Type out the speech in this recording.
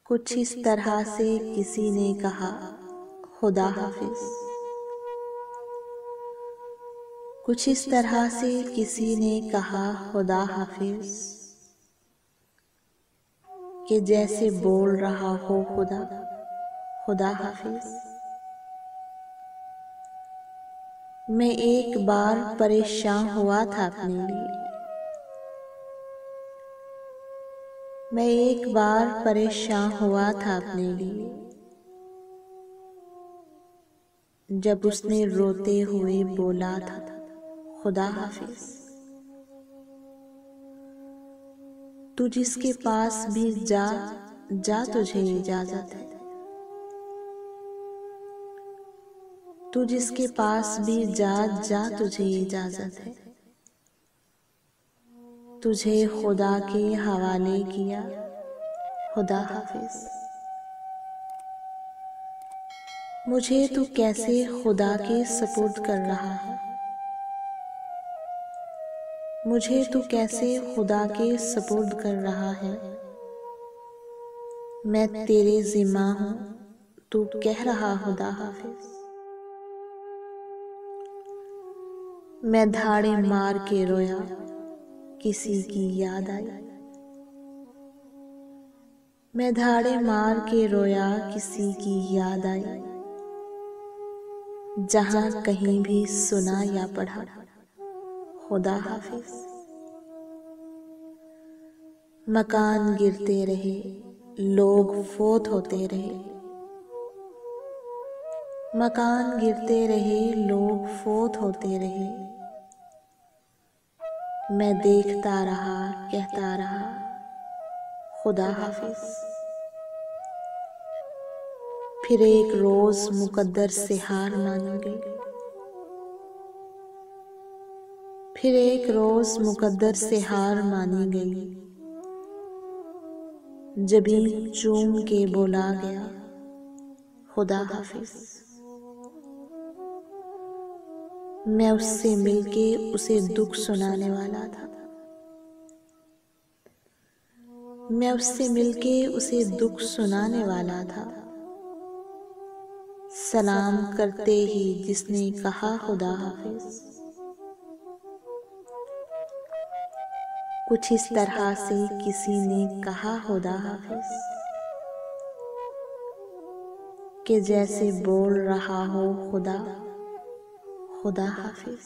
कुछ इस तरह से किसी ने कहा खुदा हाफिज। कुछ इस तरह से किसी ने कहा खुदा हाफिज, कि जैसे बोल रहा हो खुदा, खुदा हाफिज। मैं एक बार परेशान हुआ था अपने लिए, मैं एक बार परेशान हुआ था अपने लिए, जब उसने रोते हुए बोला था खुदा हाफिज। तू जिसके पास भी जा जा, तुझे इजाजत है। तू जिसके पास भी जा जा, तुझे इजाजत है। तुझे खुदा के हवाले किया खुदा हाफिज। मुझे तू कैसे खुदा के सपुर्द कर रहा है, मुझे तू कैसे खुदा के सपुर्द कर रहा है। मैं तेरे जिम्मा हूँ, तू कह रहा खुदा हाफिज। मैं धाड़े मार के रोया, किसी की याद आई। मैं धाड़े मार के रोया, किसी की याद आई। जहां कहीं भी सुना या पढ़ा खुदा हाफिज। मकान गिरते रहे, लोग फोत होते रहे। मकान गिरते रहे, लोग फोत होते रहे। मैं देखता रहा, कहता रहा खुदा हाफिज। फिर एक रोज मुकद्दर से हार मानी गई। फिर एक रोज मुकद्दर से हार मानी गई। जबीन चूम के बोला गया खुदा हाफिज। मैं उससे मिलके उसे दुख सुनाने वाला था। मैं उससे मिलके उसे दुख सुनाने वाला था। सलाम करते ही जिसने कहा खुदा हाफिज। कुछ इस तरह से किसी ने कहा खुदा हाफिज, कि जैसे बोल रहा हो खुदा, खुदा हाफिज।